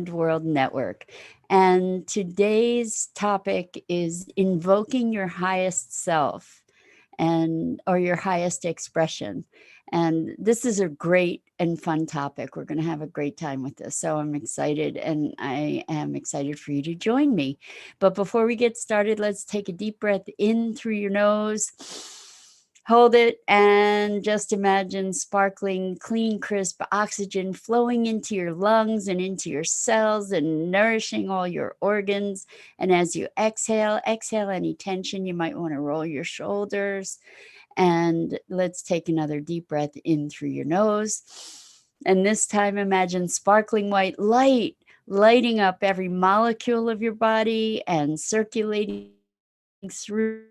Mind World Network. And today's topic is invoking your highest self and or your highest expression. And this is a great and fun topic. We're going to have a great time with this. So I'm excited, and I am excited for you to join me. But before we get started, let's take a deep breath in through your nose. Hold it and just imagine sparkling, clean, crisp oxygen flowing into your lungs and into your cells and nourishing all your organs. And as you exhale, exhale any tension. You might want to roll your shoulders. And let's take another deep breath in through your nose. And this time, imagine sparkling white light lighting up every molecule of your body and circulating through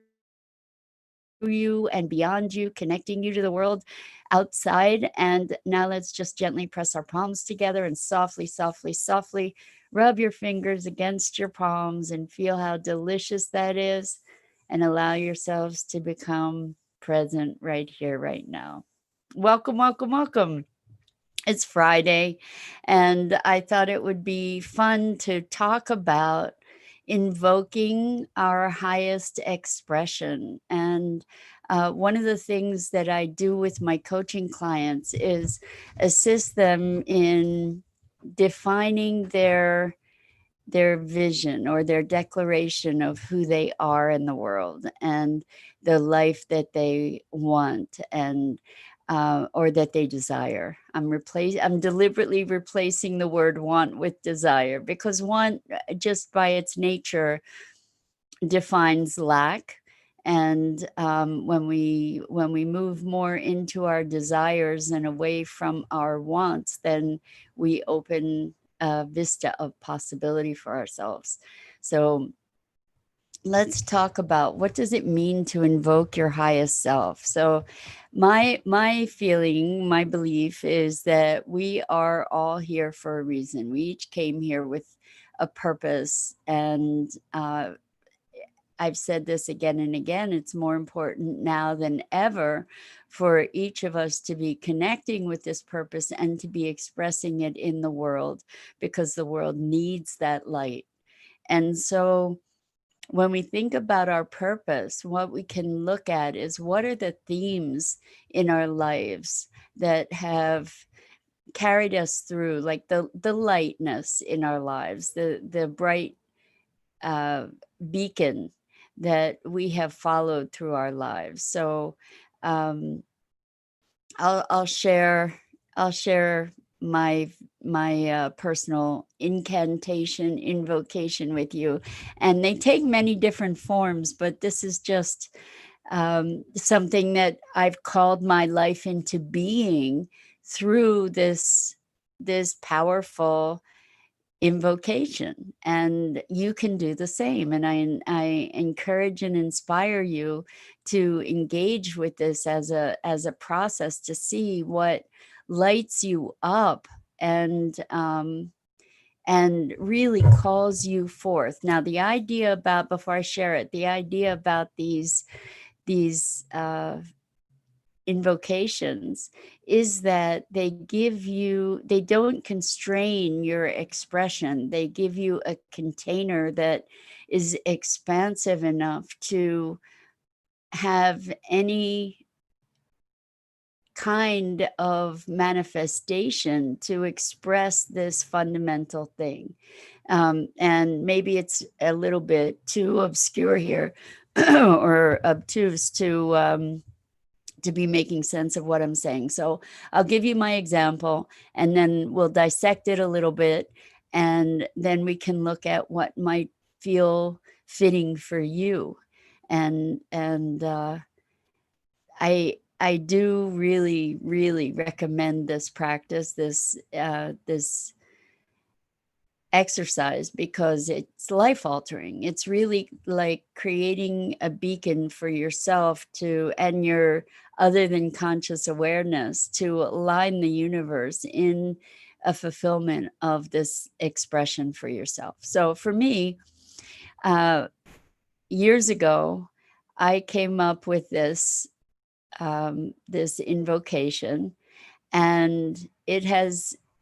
you and beyond you, connecting you to the world outside. And now let's just gently press our palms together and softly, softly, softly rub your fingers against your palms and feel how delicious that is. And allow yourselves to become present right here, right now. Welcome, welcome, welcome. It's Friday, and I thought it would be fun to talk about invoking our highest expression. And one of the things that I do with my coaching clients is assist them in defining their vision or their declaration of who they are in the world and the life that they want and or that they desire. I'm deliberately replacing the word want with desire, because want, just by its nature, defines lack. And when we move more into our desires and away from our wants, then we open a vista of possibility for ourselves. So let's talk about, what does it mean to invoke your highest self. So my feeling, my belief is that we are all here for a reason. We each came here with a purpose. And I've said this again and again, it's more important now than ever for each of us to be connecting with this purpose and to be expressing it in the world, because the world needs that light. And so when we think about our purpose, what we can look at is, what are the themes in our lives that have carried us through, like the lightness in our lives, the bright uh, beacon that we have followed through our lives. So um, I'll share my personal incantation invocation with you, and they take many different forms, but this is just something that I've called my life into being through this powerful invocation. And you can do the same, and I encourage and inspire you to engage with this as a process to see what lights you up and really calls you forth. Now, the idea about, before I share it, the idea about these invocations is that they don't constrain your expression. They give you a container that is expansive enough to have any kind of manifestation to express this fundamental thing. And maybe it's a little bit too obscure here or obtuse to be making sense of what I'm saying. So I'll give you my example, and then we'll dissect it a little bit, and then we can look at what might feel fitting for you. And I do really, really recommend this practice, this exercise, because it's life altering. It's really like creating a beacon for yourself to, and your other than conscious awareness, to align the universe in a fulfillment of this expression for yourself. So for me, uh, years ago, I came up with this invocation, and it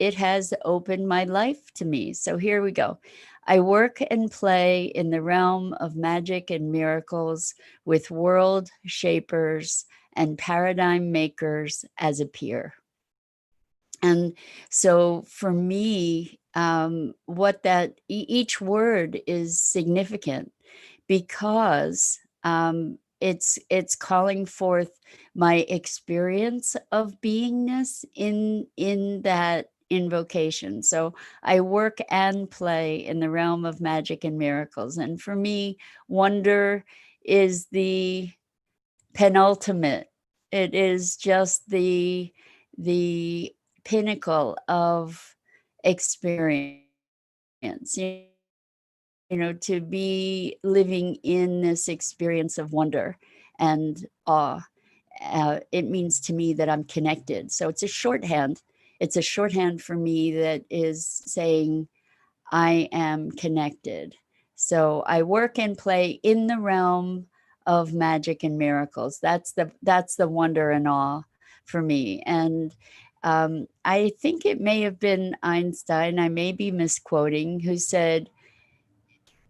it has opened my life to me. So here we go. I work and play in the realm of magic and miracles with world shapers and paradigm makers as a peer. And so for me, what that each word is significant because it's calling forth my experience of beingness in that invocation. So I work and play in the realm of magic and miracles, and for me, wonder is the penultimate. It is just the pinnacle of experience. To be living in this experience of wonder and awe. It means to me that I'm connected. So it's a shorthand. It's a shorthand for me that is saying I am connected. So I work and play in the realm of magic and miracles. That's the wonder and awe for me. And I think it may have been Einstein, I may be misquoting, who said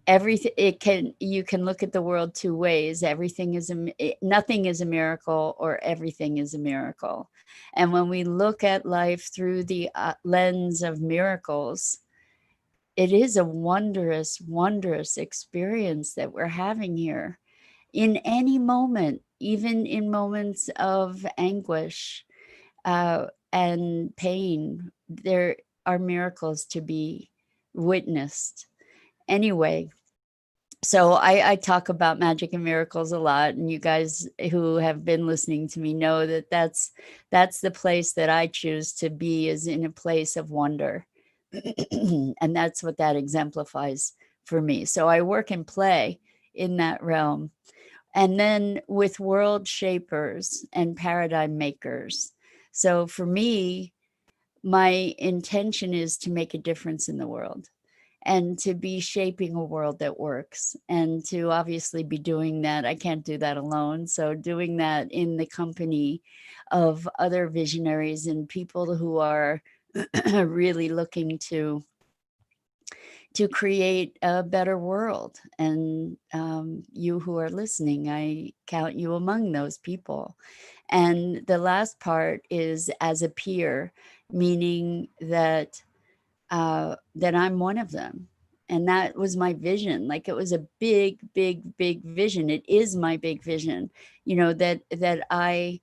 everything it can you can look at the world two ways. Nothing is a miracle, or everything is a miracle. And when we look at life through the lens of miracles, it is a wondrous, wondrous experience that we're having here in any moment, even in moments of anguish and pain. There are miracles to be witnessed. Anyway, so I talk about magic and miracles a lot, and you guys who have been listening to me know that that's the place that I choose to be, is in a place of wonder. And that's what that exemplifies for me. So I work and play in that realm. And then with world shapers and paradigm makers. So for me, my intention is to make a difference in the world and to be shaping a world that works, and to obviously be doing that. I can't do that alone. So doing that in the company of other visionaries and people who are really looking to create a better world. And you who are listening, I count you among those people. And the last part is as a peer, meaning that I'm one of them. And that was my vision. Like, it was a big, big, big vision. It is my big vision, that I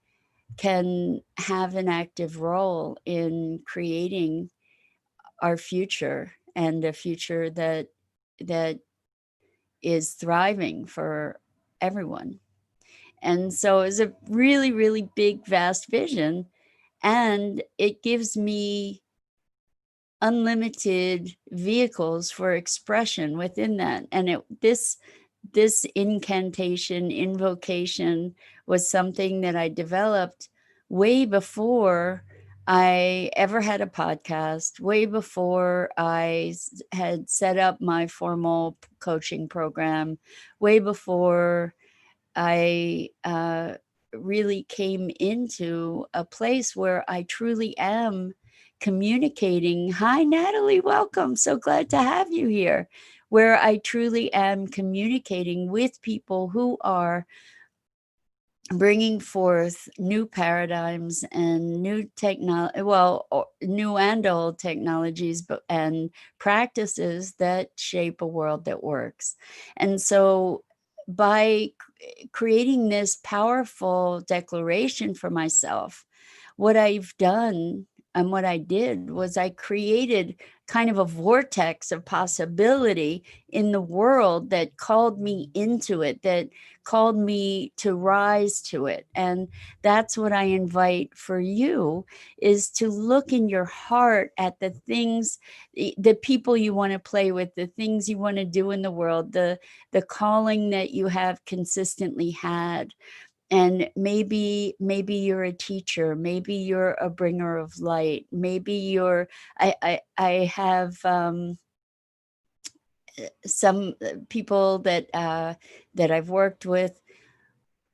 can have an active role in creating our future, and a future that is thriving for everyone. And so it's a really, really big, vast vision. And it gives me unlimited vehicles for expression within that. And this incantation, invocation, was something that I developed way before I ever had a podcast, way before I had set up my formal coaching program, way before I really came into a place where I truly am communicating. Hi, Natalie, welcome. So glad to have you here. Where I truly am communicating with people who are bringing forth new paradigms and new new and old technologies, and practices that shape a world that works. And so by creating this powerful declaration for myself, what I've done and what I did was I created kind of a vortex of possibility in the world that called me into it, that called me to rise to it. And that's what I invite for you, is to look in your heart at the things, the people you want to play with, the things you want to do in the world, the calling that you have consistently had. And maybe you're a teacher, maybe you're a bringer of light, maybe you're I have some people that I've worked with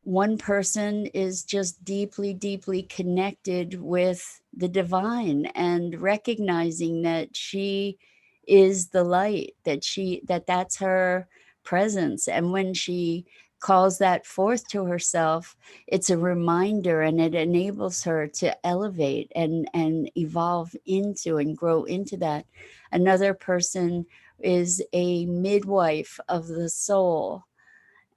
one person is just deeply, deeply connected with the divine and recognizing that she is the light, that's her presence. And when she calls that forth to herself, it's a reminder, and it enables her to elevate and evolve into and grow into that. Another person is a midwife of the soul,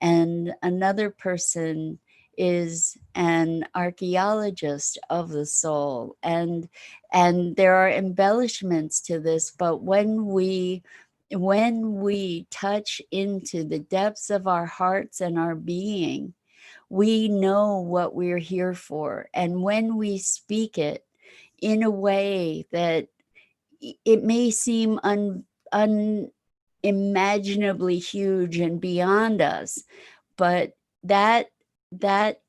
and another person is an archaeologist of the soul. And there are embellishments to this, but when we touch into the depths of our hearts and our being, we know what we're here for. And when we speak it in a way that it may seem unimaginably huge and beyond us, but that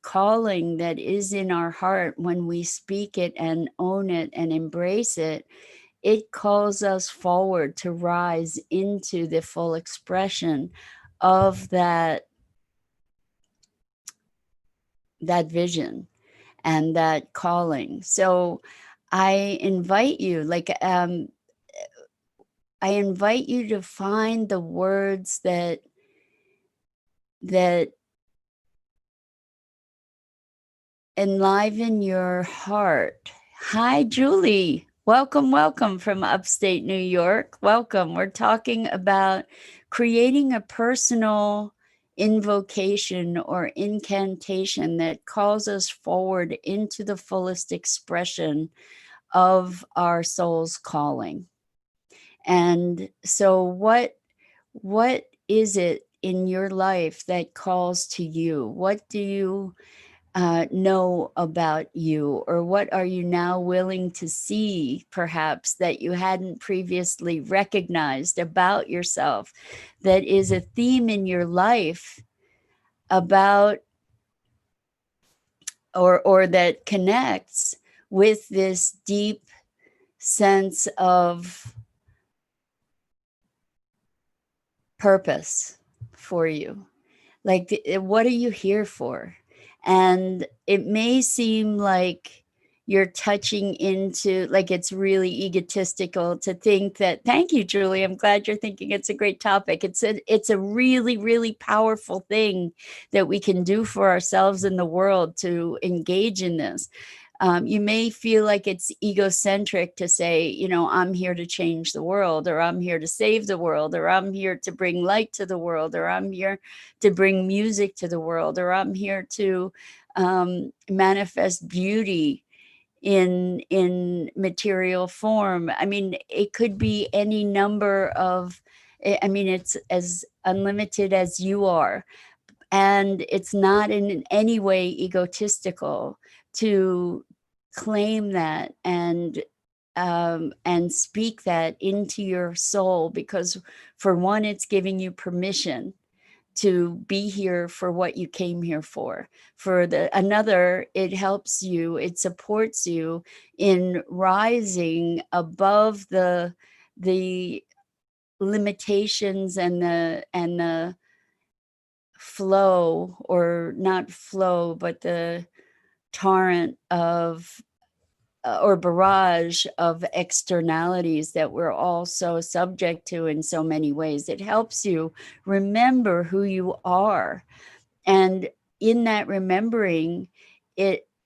calling that is in our heart, when we speak it and own it and embrace it, it calls us forward to rise into the full expression of that vision and that calling. So I invite you, I invite you to find the words that enliven your heart. Hi, Julie. Welcome, welcome from upstate New York. Welcome. We're talking about creating a personal invocation or incantation that calls us forward into the fullest expression of our soul's calling. And so what is it in your life that calls to you? What do you know about you, or what are you now willing to see, perhaps, that you hadn't previously recognized about yourself, that is a theme in your life about, or that connects with this deep sense of purpose for you? Like, what are you here for? And it may seem like you're touching into, like, it's really egotistical to think that, thank you, Julie, I'm glad you're thinking it's a great topic. It's a really, really powerful thing that we can do for ourselves in the world to engage in this. You may feel like it's egocentric to say, I'm here to change the world, or I'm here to save the world, or I'm here to bring light to the world, or I'm here to bring music to the world, or I'm here to manifest beauty in material form. I mean, it could be any number of, I mean, it's as unlimited as you are. And it's not in any way egotistical to claim that and speak that into your soul, because for one, it's giving you permission to be here for what you came here for. For another, it helps you, it supports you in rising above the limitations and the flow, or not flow, but the torrent of or barrage of externalities that we're all so subject to in so many ways. It helps you remember who you are. And in that remembering,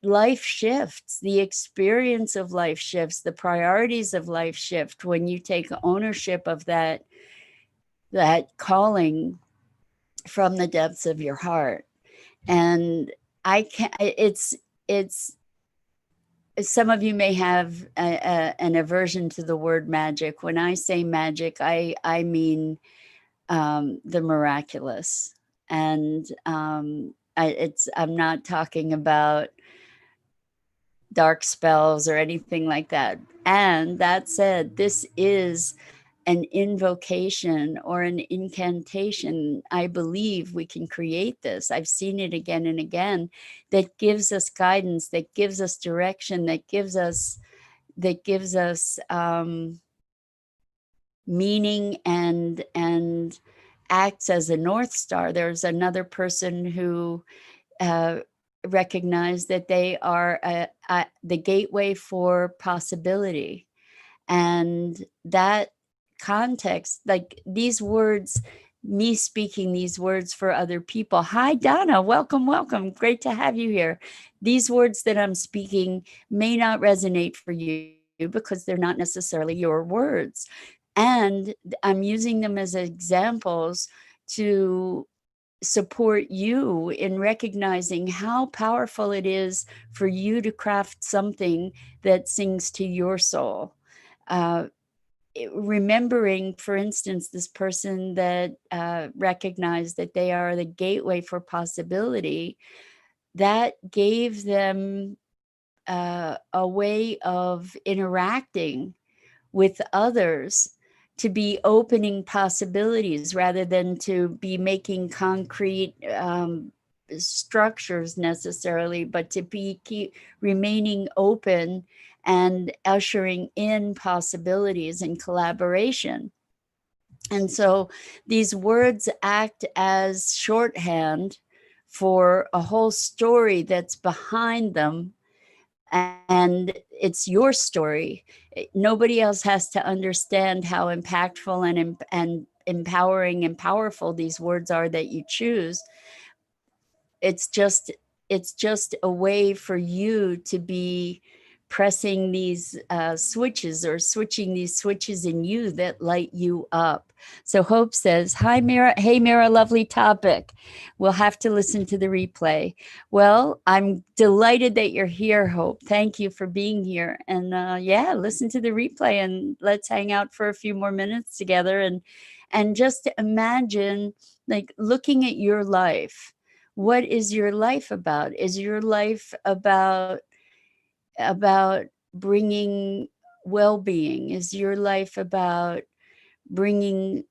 life shifts, the experience of life shifts, the priorities of life shift when you take ownership of that calling from the depths of your heart. And I can it's some of you may have an aversion to the word magic. When I say magic, I mean the miraculous. And I'm not talking about dark spells or anything like that. And that said, this is an invocation or an incantation. I believe we can create this. I've seen it again and again, that gives us guidance, that gives us direction, that gives us meaning and acts as a North Star. There's another person who uh, recognize that they are the gateway for possibility. And that context, like these words, me speaking these words for other people. Hi, Donna. Welcome, welcome. Great to have you here. These words that I'm speaking may not resonate for you because they're not necessarily your words. And I'm using them as examples to support you in recognizing how powerful it is for you to craft something that sings to your soul. Uh, Remembering, for instance, this person that recognized that they are the gateway for possibility, that gave them a way of interacting with others, to be opening possibilities rather than to be making concrete structures necessarily, but to be keep remaining open and ushering in possibilities and collaboration. And so these words act as shorthand for a whole story that's behind them, and it's your story. Nobody else has to understand how impactful and empowering and powerful these words are that you choose. It's just it's just a way for you to be pressing these switches, or switching these switches in you that light you up. So Hope says, hi Mira. Hey Mira, lovely topic. We'll have to listen to the replay. Well, I'm delighted that you're here, Hope. Thank you for being here. And yeah, listen to the replay and let's hang out for a few more minutes together, and just imagine, like, looking at your life. What is your life about? Is your life about bringing well-being? Is your life about bringing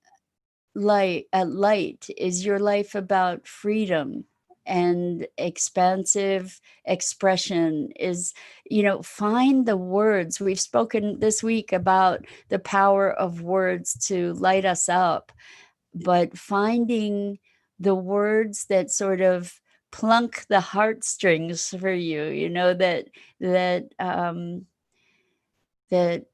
light? Is your life about freedom and expansive expression? Is, find the words. We've spoken this week about the power of words to light us up, but finding the words that sort of plunk the heartstrings for you, that that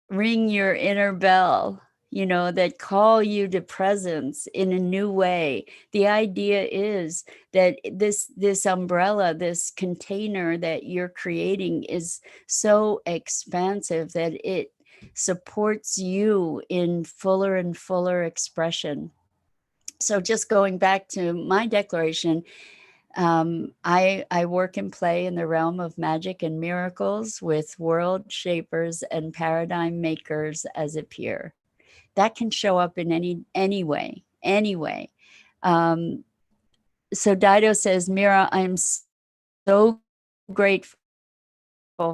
ring your inner bell, that call you to presence in a new way. The idea is that this umbrella, this container that you're creating, is so expansive that it supports you in fuller and fuller expression. So just going back to my declaration, I work and play in the realm of magic and miracles with world shapers and paradigm makers as a peer. That can show up in any way. Um, so Dido says, Mira, I'm so grateful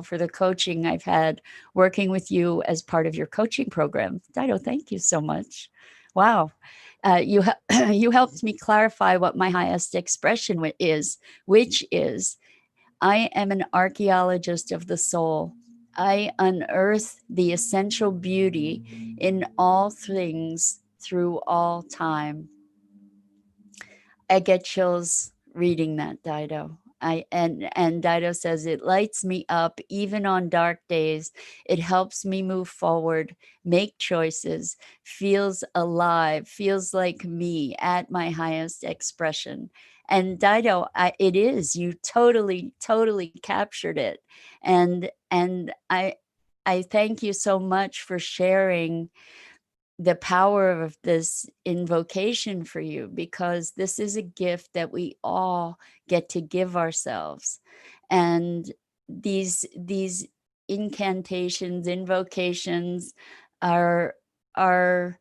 for the coaching I've had working with you as part of your coaching program. Dido, thank you so much. Wow. You you helped me clarify what my highest expression which is I am an archaeologist of the soul. I unearth the essential beauty in all things through all time. I get chills reading that, Dido. And Dido says it lights me up even on dark days. It helps me move forward, make choices, feels alive, feels like me at my highest expression. And Dido, it is, you totally captured it. And I thank you so much for sharing the power of this invocation for you, because this is a gift that we all get to give ourselves. And these incantations, invocations, are are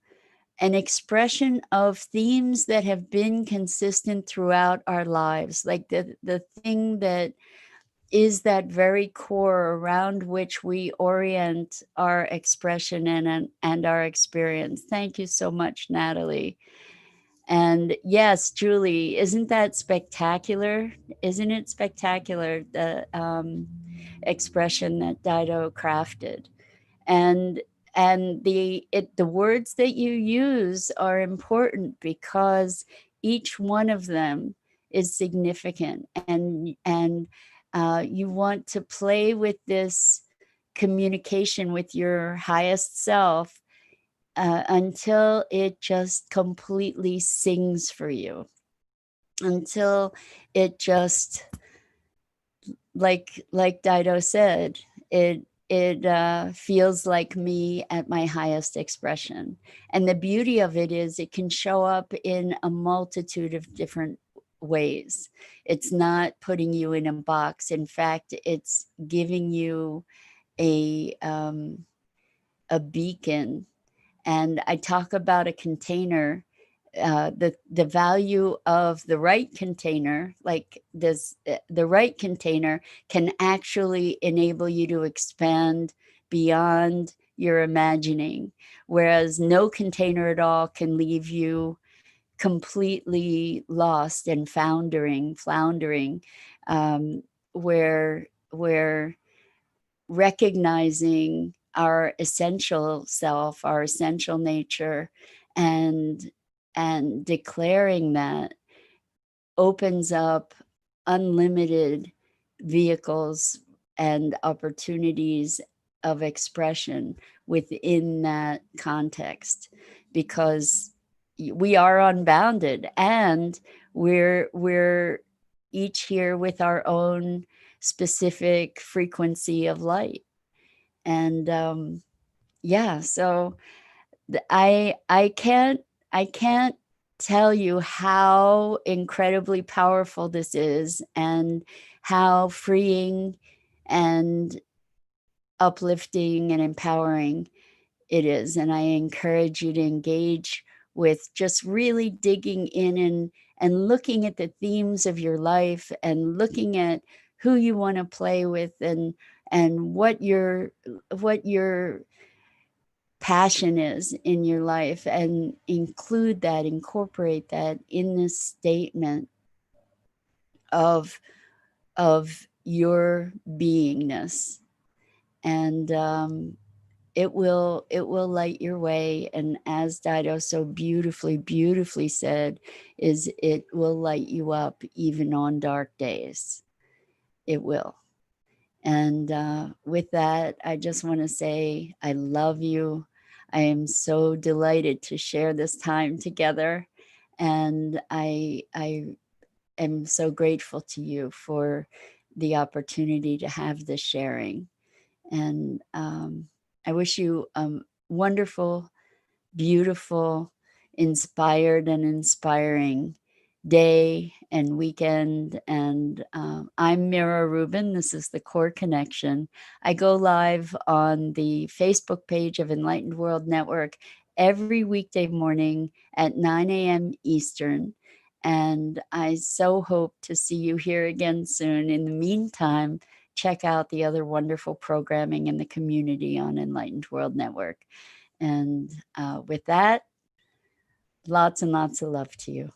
an expression of themes that have been consistent throughout our lives, like the thing that is that very core around which we orient our expression and our experience. Thank you so much, Natalie. And yes, Julie, isn't that spectacular? Isn't it spectacular, the expression that Dido crafted? And the words that you use are important because each one of them is significant, and you want to play with this communication with your highest self until it just completely sings for you, until it just, like Dido said, it feels like me at my highest expression. And the beauty of it is it can show up in a multitude of different ways. It's not putting you in a box. In fact, it's giving you a beacon. And I talk about a container, the value of the right container, like this, the right container can actually enable you to expand beyond your imagining, whereas no container at all can leave you completely lost and floundering, um, where recognizing our essential self, our essential nature, and declaring that opens up unlimited vehicles and opportunities of expression within that context, because we are unbounded, and we're each here with our own specific frequency of light. And yeah, so I can't tell you how incredibly powerful this is, and how freeing and uplifting and empowering it is. And I encourage you to engage with just really digging in and looking at the themes of your life, and looking at who you want to play with, and what your passion is in your life, and incorporate that in this statement of your beingness. And it will light your way. And as Dido so beautifully said, is it will light you up even on dark days. It will. And with that, I just want to say I love you. I am so delighted to share this time together, and I am so grateful to you for the opportunity to have this sharing. And I wish you a wonderful, beautiful, inspired, and inspiring day and weekend. And I'm Mira Rubin. This is the Core Connection. I go live on the Facebook page of Enlightened World Network every weekday morning at 9 a.m. Eastern. And I so hope to see you here again soon. In the meantime, check out the other wonderful programming in the community on Enlightened World Network. And with that, lots and lots of love to you.